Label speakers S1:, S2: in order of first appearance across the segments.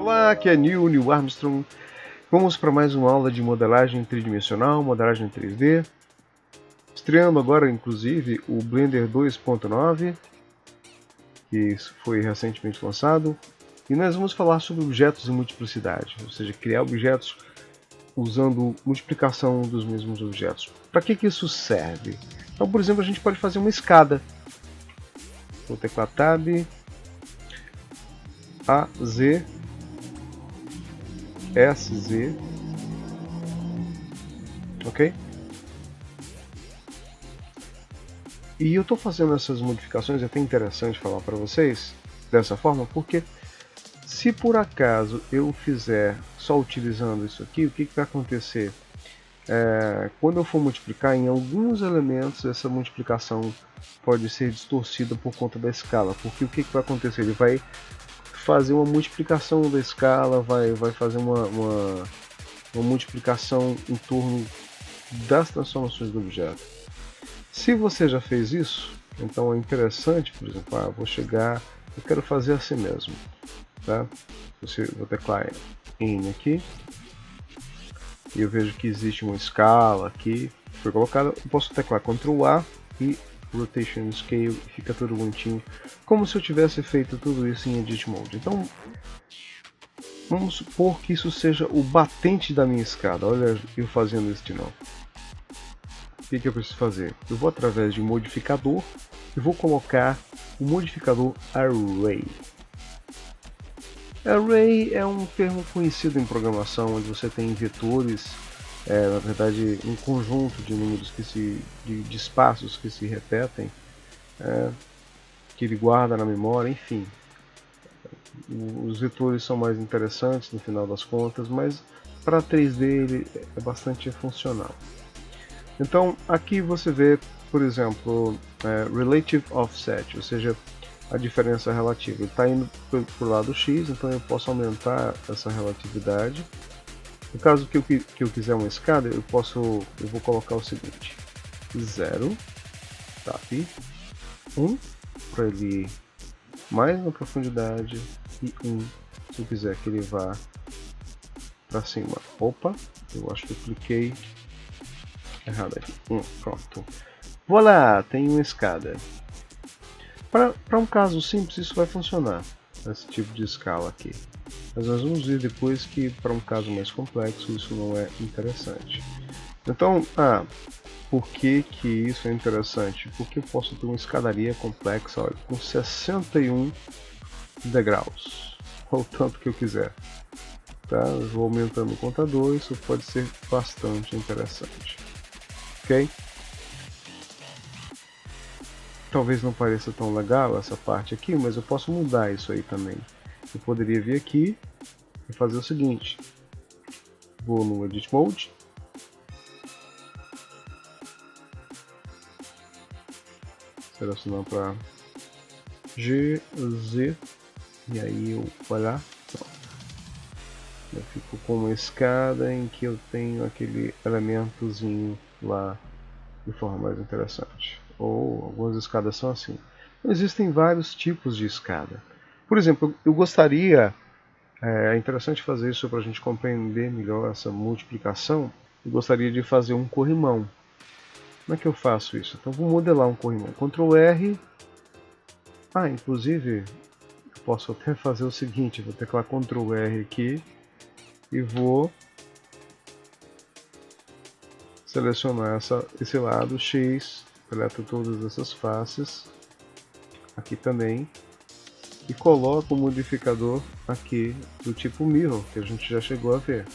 S1: Olá, aqui é Neil Armstrong. Vamos para mais uma aula de modelagem tridimensional, modelagem 3D. Estreando agora, inclusive, o Blender 2.9, que foi recentemente lançado. E nós vamos falar sobre objetos em multiplicidade, ou seja, criar objetos usando multiplicação dos mesmos objetos. Para que isso serve? Então, por exemplo, a gente pode fazer uma escada. Vou teclar Tab, A, Z, SZ, ok? E eu estou fazendo essas modificações, é até interessante falar para vocês dessa forma, porque se por acaso eu fizer só utilizando isso aqui, o que vai acontecer? Quando eu for multiplicar em alguns elementos, essa multiplicação pode ser distorcida por conta da escala, porque o que vai acontecer? Ele vai fazer uma multiplicação da escala, vai fazer uma multiplicação em torno das transformações do objeto. Se você já fez isso, então é interessante, por exemplo, vou chegar, eu quero fazer assim mesmo, tá? Vou teclar N aqui, e eu vejo que existe uma escala aqui, foi colocada, eu posso teclar Ctrl A e Rotation Scale, e fica tudo bonitinho, como se eu tivesse feito tudo isso em Edit Mode. Então, vamos supor que isso seja o batente da minha escada. Olha eu fazendo isso de novo. O que eu preciso fazer? Eu vou através de modificador e vou colocar o modificador Array. Array é um termo conhecido em programação, onde você tem vetores, na verdade um conjunto de números de espaços que se repetem, que ele guarda na memória, enfim. Os vetores são mais interessantes no final das contas, mas para 3D ele é bastante funcional. Então aqui você vê, por exemplo, Relative Offset, ou seja, a diferença relativa. Ele está indo para o lado X, então eu posso aumentar essa relatividade. No caso que eu quiser uma escada, eu vou colocar o seguinte: 0, Tap, 1, para ele ir mais na profundidade, e 1 se eu quiser que ele vá para cima. Opa, eu acho que eu cliquei errado aqui. Pronto. Voilà, tem uma escada. Para um caso simples isso vai funcionar, esse tipo de escala aqui. Mas nós vamos ver depois que para um caso mais complexo isso não é interessante. Então, por que isso é interessante? Porque eu posso ter uma escadaria complexa, olha, com 61 degraus, ou o tanto que eu quiser. Tá? Eu vou aumentando o contador, isso pode ser bastante interessante. Ok? Talvez não pareça tão legal essa parte aqui, mas eu posso mudar isso aí também. Eu poderia vir aqui e fazer o seguinte: vou no Edit Mode, selecionar para G, Z, e aí eu olhar, pronto. Eu fico com uma escada em que eu tenho aquele elementozinho lá de forma mais interessante. Ou algumas escadas são assim. Existem vários tipos de escada. Por exemplo, eu gostaria, é interessante fazer isso para a gente compreender melhor essa multiplicação. Eu gostaria de fazer um corrimão. Como é que eu faço isso? Então vou modelar um corrimão. Ctrl R. Inclusive eu posso até fazer o seguinte, vou teclar Ctrl R aqui e vou selecionar esse lado X, deleto todas essas faces, aqui também, e coloco o modificador aqui do tipo Mirror, que a gente já chegou a ver.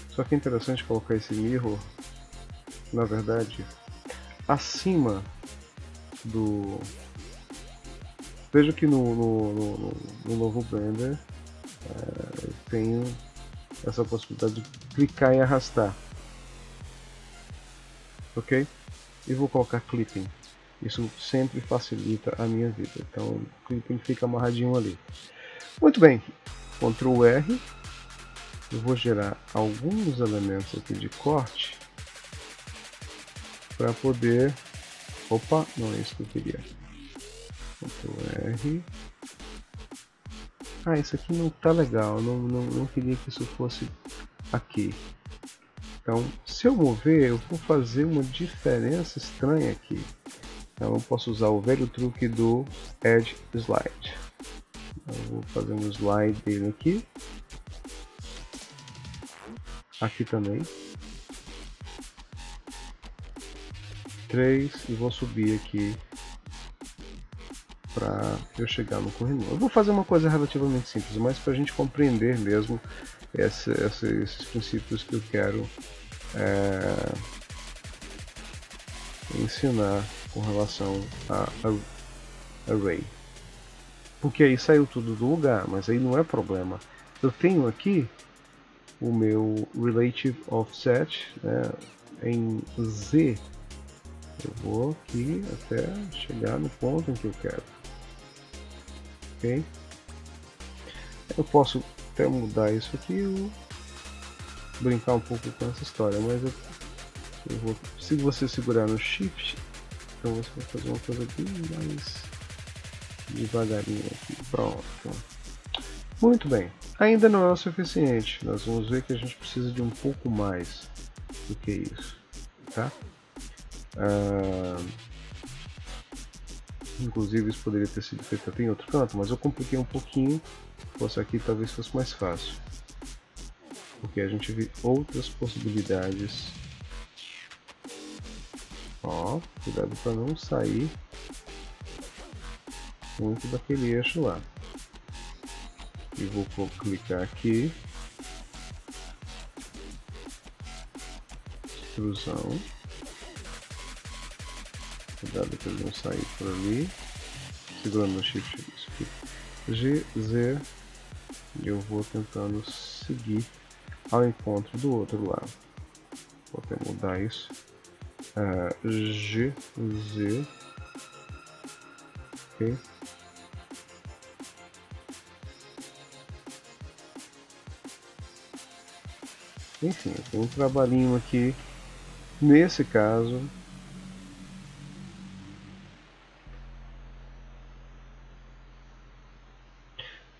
S1: Só que é interessante colocar esse Mirror, na verdade, acima do... Veja que no novo Blender eu tenho essa possibilidade de clicar e arrastar. Ok? E vou colocar Clipping. Isso sempre facilita a minha vida. Então o Clipping fica amarradinho ali. Muito bem. Ctrl R. Eu vou gerar alguns elementos aqui de corte para poder... Opa, não é isso que eu queria. Ctrl R. Ah, isso aqui não tá legal, não queria que isso fosse aqui. Então, se eu mover, eu vou fazer uma diferença estranha aqui. Então, eu posso usar o velho truque do Edge Slide. Eu vou fazer um slide dele aqui. Aqui também. 3 e vou subir aqui para eu chegar no corrimão. Eu vou fazer uma coisa relativamente simples, mas para a gente compreender mesmo esses princípios que eu quero ensinar com relação a array. Porque aí saiu tudo do lugar, mas aí não é problema. Eu tenho aqui o meu relative offset, né, em Z. Eu vou aqui até chegar no ponto em que eu quero. Ok? Eu posso até mudar isso aqui ou brincar um pouco com essa história, mas eu vou, se você segurar no Shift, então você vai fazer uma coisa bem mais devagarinho aqui. Pronto. Muito bem. Ainda não é o suficiente. Nós vamos ver que a gente precisa de um pouco mais do que isso, tá? Inclusive isso poderia ter sido feito até em outro canto, mas eu compliquei um pouquinho. Se fosse aqui talvez fosse mais fácil, porque a gente viu outras possibilidades. Ó, cuidado para não sair muito daquele eixo lá. E vou clicar aqui, extrusão. Cuidado para ele não sair por ali. Segurando no Shift, isso aqui. GZ, e eu vou tentando seguir ao encontro do outro lado. Vou até mudar isso. GZ, ok. Enfim, eu tenho um trabalhinho aqui. Nesse caso,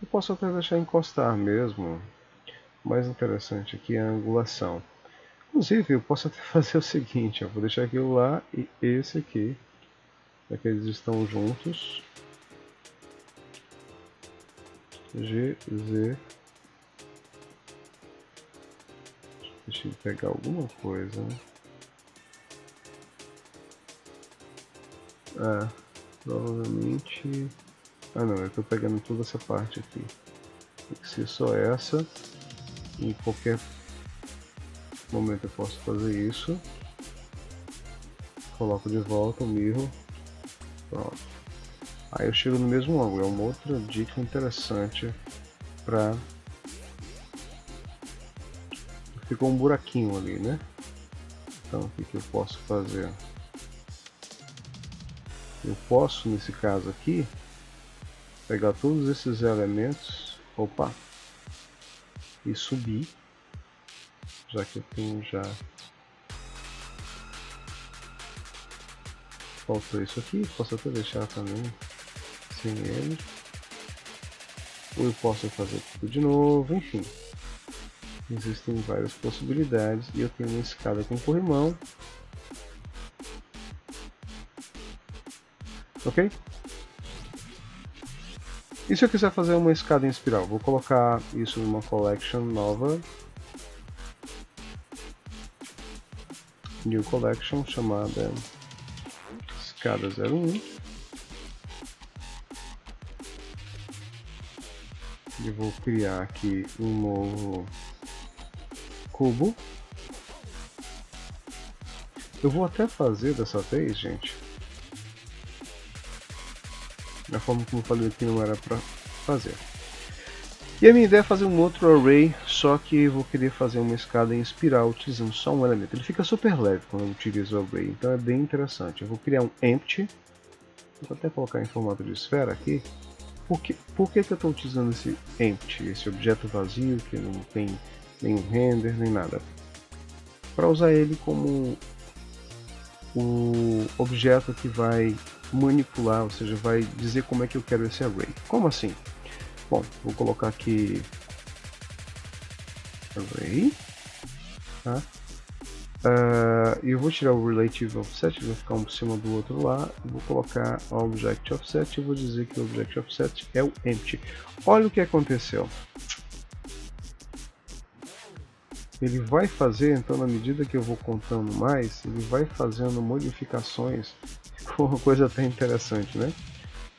S1: eu posso até deixar encostar mesmo. O mais interessante aqui é a angulação. Inclusive, eu posso até fazer o seguinte, eu vou deixar aquilo lá e esse aqui, já que eles estão juntos. GZ. Deixa eu pegar alguma coisa. Provavelmente... Ah não, eu estou pegando toda essa parte aqui. Tem que ser só essa. Em qualquer momento eu posso fazer isso. Coloco de volta o mirror. Pronto. Aí eu chego no mesmo ângulo. É uma outra dica interessante para... Ficou um buraquinho ali, né? Então o que eu posso fazer? Eu posso, nesse caso aqui, pegar todos esses elementos, opa, e subir, já que eu tenho já... Faltou isso aqui, posso até deixar também sem ele. Ou eu posso fazer tudo de novo, enfim. Existem várias possibilidades e eu tenho uma escada com corrimão. Ok? E se eu quiser fazer uma escada em espiral? Vou colocar isso numa collection nova. New collection chamada escada 01. E vou criar aqui um novo cubo. Eu vou até fazer dessa vez, gente, da forma como eu falei que não era para fazer. E a minha ideia é fazer um outro array, só que eu vou querer fazer uma escada em espiral utilizando só um elemento. Ele fica super leve quando eu utilizo o array, então é bem interessante. Eu vou criar um empty, vou até colocar em formato de esfera aqui. Por que eu estou utilizando esse empty, esse objeto vazio que não tem nenhum render nem nada? Para usar ele como o objeto que vai manipular, ou seja, vai dizer como é que eu quero esse array. Como assim? Bom, vou colocar aqui array, tá? E eu vou tirar o relative offset, vai ficar um por cima do outro lá. Eu vou colocar o object offset e vou dizer que o object offset é o empty. Olha o que aconteceu. Ele vai fazer, então, na medida que eu vou contando mais, ele vai fazendo modificações, uma coisa até interessante, né?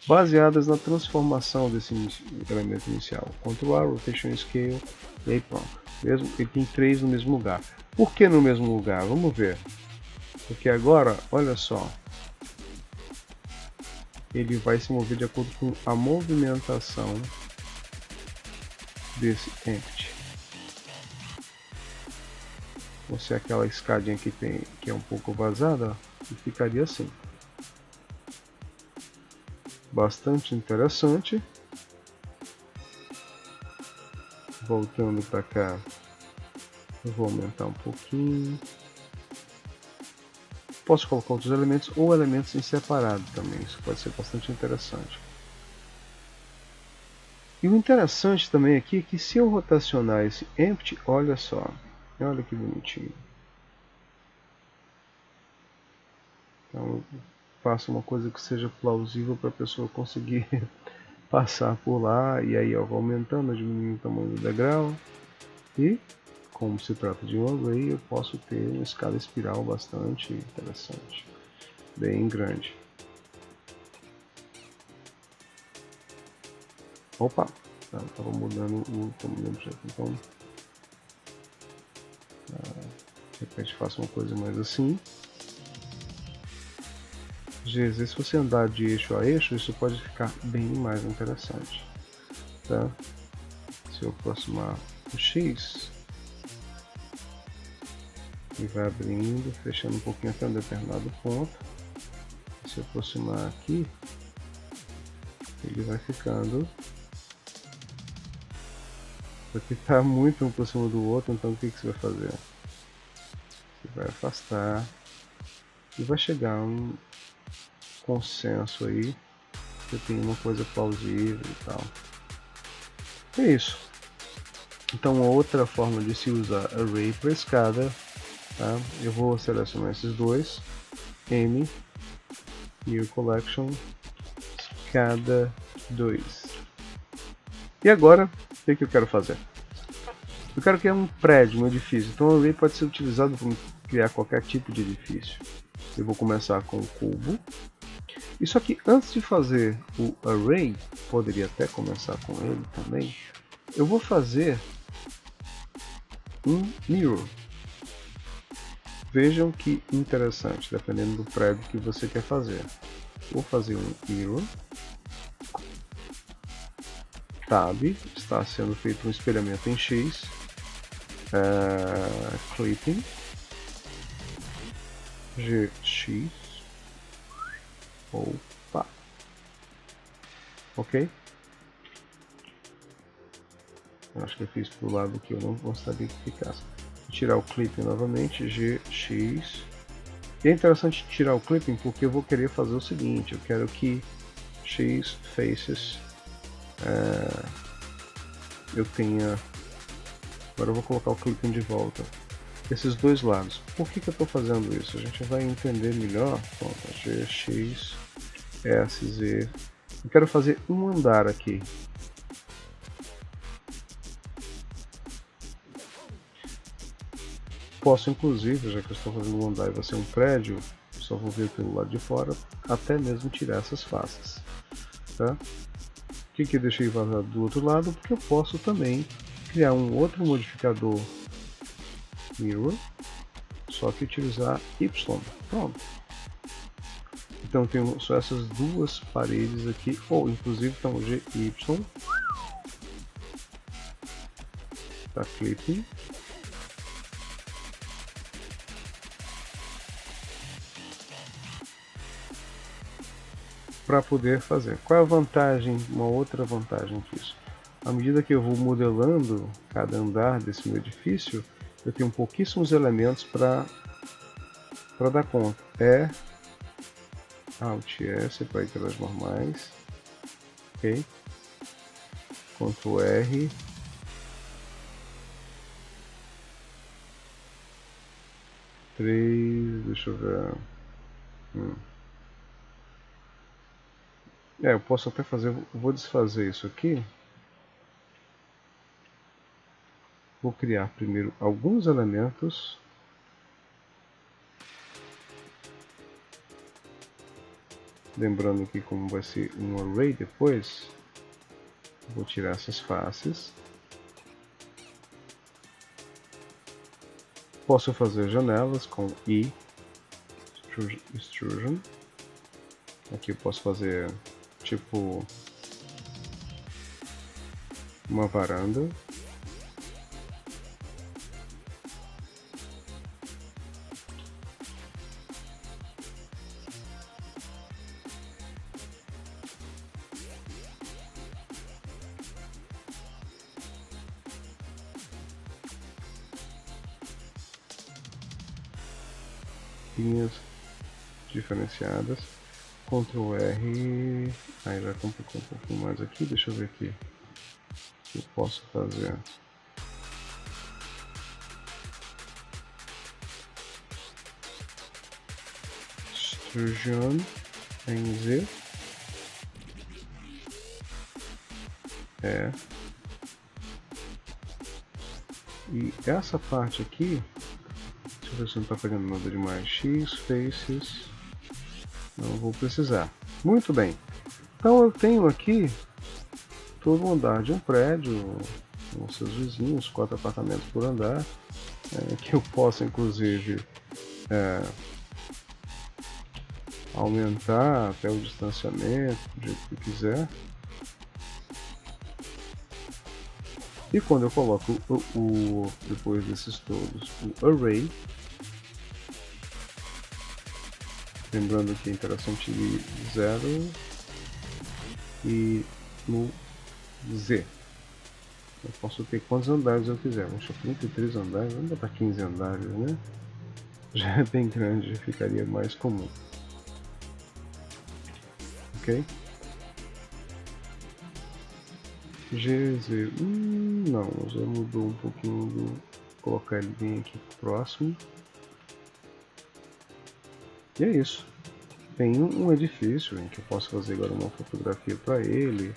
S1: Baseadas na transformação desse elemento inicial. Ctrl A, Rotation Scale, e aí pronto. Ele tem 3 no mesmo lugar. Por que no mesmo lugar? Vamos ver. Porque agora, olha só, ele vai se mover de acordo com a movimentação desse empty. Ou se aquela escadinha que é um pouco vazada, ficaria assim. Bastante interessante. Voltando para cá, eu vou aumentar um pouquinho. Posso colocar outros elementos ou elementos em separado também, isso pode ser bastante interessante. E o interessante também aqui é que se eu rotacionar esse empty, olha só, olha que bonitinho. Então eu faço uma coisa que seja plausível para a pessoa conseguir passar por lá, e aí eu vou aumentando, diminuindo o tamanho do degrau, e como se trata de um array, eu posso ter uma escala espiral bastante interessante, bem grande. Opa, estava mudando o tamanho do objeto, então de repente faço uma coisa mais assim. Às vezes, se você andar de eixo a eixo, isso pode ficar bem mais interessante, tá? Se eu aproximar o X, ele vai abrindo, fechando um pouquinho até um determinado ponto. Se eu aproximar aqui, ele vai ficando. Aqui está muito um por cima do outro, então o que você vai fazer? Você vai afastar e vai chegar a um consenso aí, que tem uma coisa plausível e tal. É isso. Então, outra forma de se usar array para escada, tá? Eu vou selecionar esses dois, M, New Collection, escada 2. E agora, o que eu quero fazer? Eu quero criar um prédio, um edifício. Então, o array pode ser utilizado para criar qualquer tipo de edifício. Eu vou começar com o cubo. Isso aqui, antes de fazer o array, poderia até começar com ele também. Eu vou fazer um mirror. Vejam que interessante, dependendo do prédio que você quer fazer. Vou fazer um mirror. Tab, está sendo feito um espelhamento em X. Clipping. GX. Opa. Ok? Eu acho que eu fiz para o lado que eu não gostaria que ficasse. Vou tirar o clipping novamente, GX. E é interessante tirar o clipping porque eu vou querer fazer o seguinte, eu quero que X faces eu tenha. Agora eu vou colocar o clipping de volta. Esses dois lados. Por que eu estou fazendo isso? A gente vai entender melhor. Pronto, GX, SZ. Eu quero fazer um andar aqui. Posso inclusive, já que eu estou fazendo um andar e vai ser um prédio, só vou ver pelo lado de fora, até mesmo tirar essas faces. Tá? Por que eu deixei vazado do outro lado? Porque eu posso também criar um outro modificador mirror, só que utilizar Y. Pronto. Então eu tenho só essas duas paredes aqui, ou inclusive então GY, tá, clipping, para poder fazer. Qual é a vantagem, uma outra vantagem disso? À medida que eu vou modelando cada andar desse meu edifício, eu tenho pouquíssimos elementos para dar conta. Alt S para ir pelas normais, ok? Ctrl R. Deixa eu ver. Eu posso até fazer, vou desfazer isso aqui. Vou criar primeiro alguns elementos. Lembrando que como vai ser um array depois, vou tirar essas faces. Posso fazer janelas com I, extrusion. Aqui eu posso fazer tipo uma varanda. Linhas diferenciadas. Ctrl R. Aí já complicou um pouquinho mais aqui. Deixa eu ver aqui o que eu posso fazer. Extrusion em Z. E essa parte aqui, deixa eu ver se não está pegando nada demais. X, faces, não vou precisar. Muito bem, então eu tenho aqui todo o andar de um prédio, com seus vizinhos, 4 apartamentos por andar, que eu posso inclusive aumentar até o distanciamento, do jeito que eu quiser. E quando eu coloco depois desses todos, o array, lembrando que a interação time 0 e no Z. Eu posso ter quantos andares eu quiser. Vamos deixar 33 andares, vamos botar 15 andares, né? Já é bem grande, já ficaria mais comum. Ok? GZ, não, já mudou um pouquinho do... colocar ele bem aqui próximo. E é isso. Tem um edifício em que eu posso fazer agora uma fotografia para ele.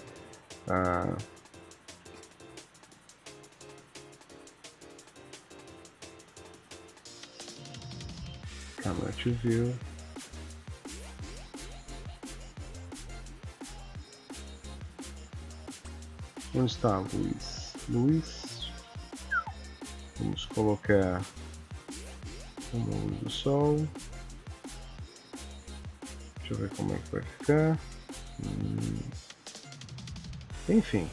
S1: Camera to view. Onde está a luz? Luz. Vamos colocar uma luz do sol. Deixa eu ver como é que vai ficar. Enfim.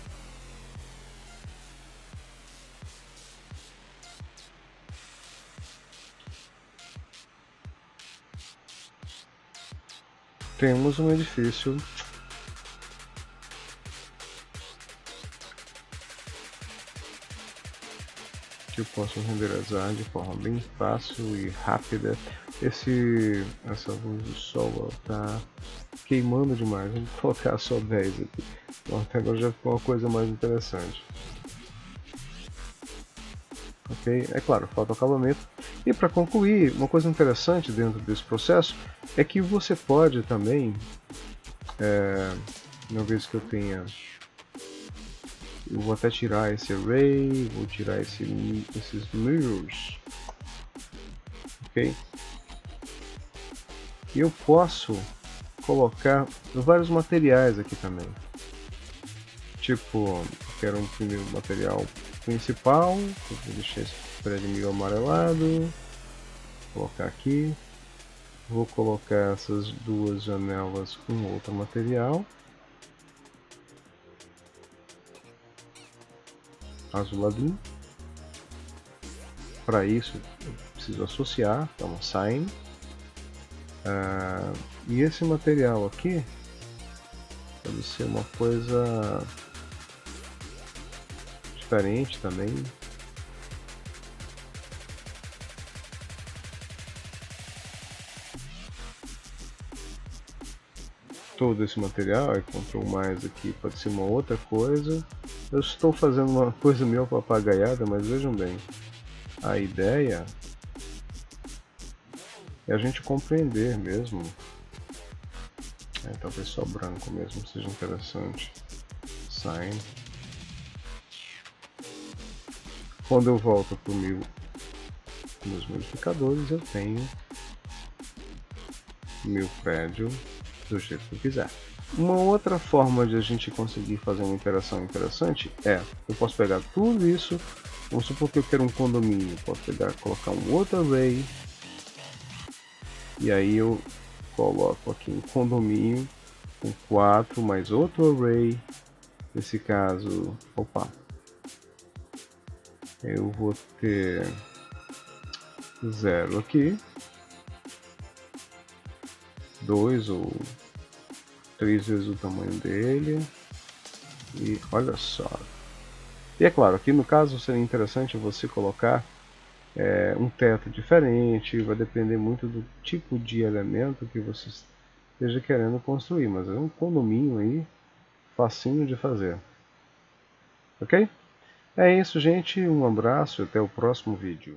S1: Temos um edifício que eu posso renderizar de forma bem fácil e rápida. Essa luz do sol está queimando demais, vamos colocar só 10 aqui. Então, até agora já ficou uma coisa mais interessante. Ok, é claro, falta o acabamento. E para concluir, uma coisa interessante dentro desse processo é que você pode também, uma vez que eu tenha, eu vou até tirar esse array, vou tirar esses mirrors, ok? E eu posso colocar vários materiais aqui também. Tipo, eu quero um primeiro material principal, vou deixar esse prédio meio amarelado, vou colocar aqui, vou colocar essas duas janelas com outro material, azuladinho. Para isso eu preciso associar, então assign. E esse material aqui pode ser uma coisa diferente também. Todo esse material, Ctrl mais aqui, pode ser uma outra coisa. Eu estou fazendo uma coisa meio papagaiada, mas vejam bem, a ideia é a gente compreender mesmo. Talvez só branco mesmo seja interessante. Sign. Quando eu volto para meus modificadores, eu tenho meu prédio do jeito que eu quiser. Uma outra forma de a gente conseguir fazer uma interação interessante é, eu posso pegar tudo isso, vamos supor que eu quero um condomínio, posso pegar, colocar um outro array, e aí eu coloco aqui um condomínio com 4 mais outro array, nesse caso, opa, eu vou ter 0 aqui, 2 ou 3 vezes o tamanho dele, e olha só. E é claro, aqui no caso seria interessante você colocar um teto diferente, vai depender muito do tipo de elemento que você esteja querendo construir, mas é um condomínio aí, facinho de fazer. Ok? É isso, gente, um abraço e até o próximo vídeo.